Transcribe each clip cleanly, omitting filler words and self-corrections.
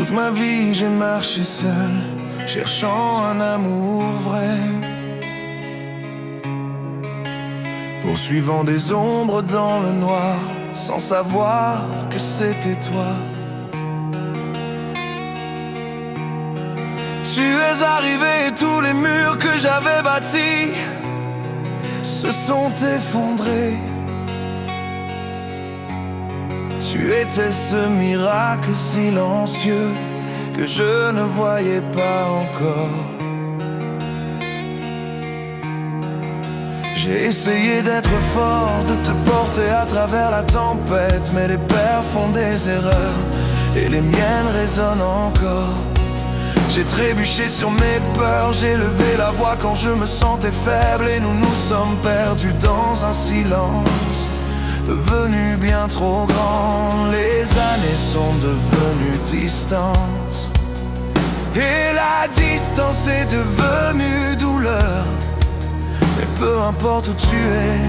Toute ma vie j'ai marché seul, cherchant un amour vrai, poursuivant des ombres dans le noir, sans savoir que c'était toi. Tu es arrivé et tous les murs que j'avais bâtis se sont effondrés. Tu étais ce miracle silencieux que je ne voyais pas encore. J'ai essayé d'être fort, de te porter à travers la tempête, mais les pères font des erreurs et les miennes résonnent encore. J'ai trébuché sur mes peurs, j'ai levé la voix quand je me sentais faible, et nous nous sommes perdus dans un silence devenu bien trop grand. Les années sont devenues distance, et la distance est devenue douleur. Mais peu importe où tu es,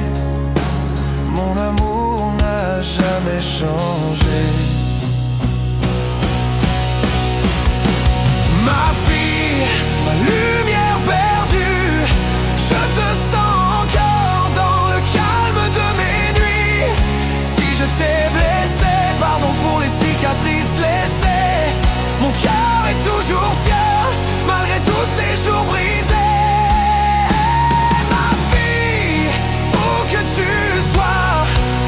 mon amour n'a jamais changé. Ma fille, ma lumière perdue, je te sens encore dans le calme de mes nuits. Si je t'ai blessé, pardon pour les cicatrices laissées. Mon cœur est toujours tien, malgré tous ces jours brisés. Ma fille, où que tu sois,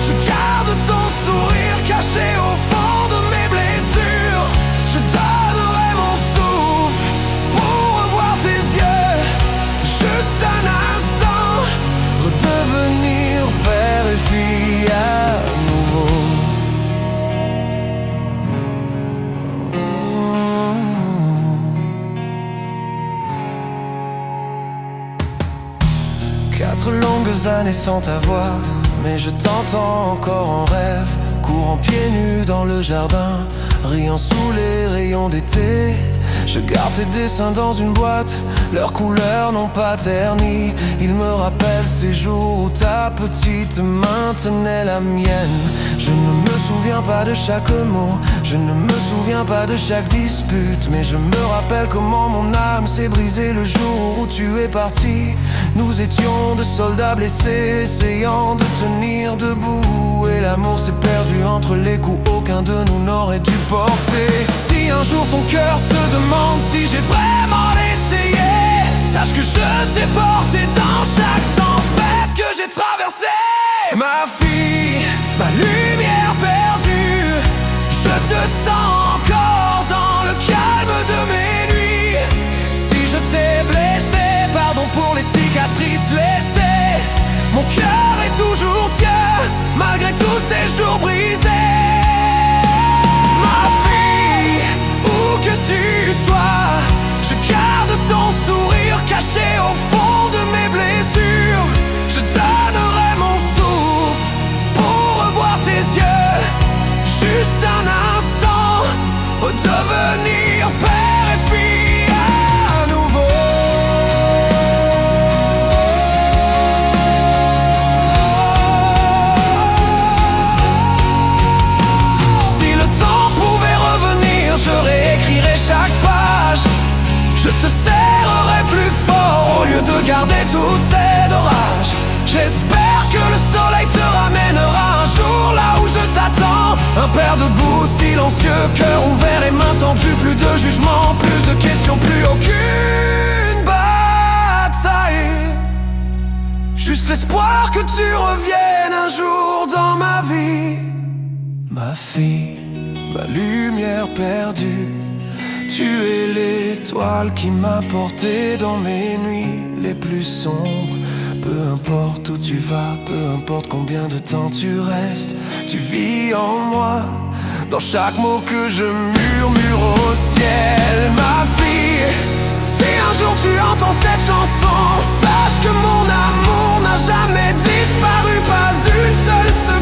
je garde ton sourire caché au fond de mes blessures. Je donnerai mon souffle pour revoir tes yeux, juste un instant, redevenir père et fille à nouveau. Quatre longues années sans t'avoir, mais je t'entends encore en rêve, courant pieds nus dans le jardin, riant sous les rayons d'été. Je garde tes dessins dans une boîte, leurs couleurs n'ont pas terni. Ils me rappellent ces jours où ta petite main tenait la mienne. Je ne me souviens pas de chaque mot, je ne me souviens pas de chaque dispute, mais je me rappelle comment mon âme s'est brisée le jour où tu es parti. Nous étions deux soldats blessés, essayant de tenir debout, et l'amour s'est perdu entre les coups, aucun de nous n'aurait dû porter. Si un jour ton cœur se demande si j'ai vraiment essayé, sache que je t'ai porté dans chaque tempête que j'ai traversée. Ma fille, ma lumière perdue, je te sens encore dans le calme de mes nuits. Si je t'ai blessé, pardon pour les cicatrices laissées. Mon cœur est toujours tien, malgré tous ces jours brisés. Ma fille, où que tu sois, je garde ton sourire caché au fond de mes blessures. Je donnerai mon souffle pour revoir tes yeux, juste un instant, redevenir père et fille à nouveau. Si le temps pouvait revenir, je réécrirais chaque page. Je te serrerai plus fort au lieu de garder toutes ces orages. J'espère que le soleil te ramènera un jour là où je t'attends. Un père debout, silencieux, cœur ouvert et main tendue. Plus de jugement, plus de questions, plus aucune bataille. Juste l'espoir que tu reviennes un jour dans ma vie. Ma fille, ma lumière perdue, tu es l'étoile qui m'a porté dans mes nuits les plus sombres. Peu importe où tu vas, peu importe combien de temps tu restes, tu vis en moi, dans chaque mot que je murmure au ciel. Ma fille, si un jour tu entends cette chanson, sache que mon amour n'a jamais disparu, pas une seule seconde.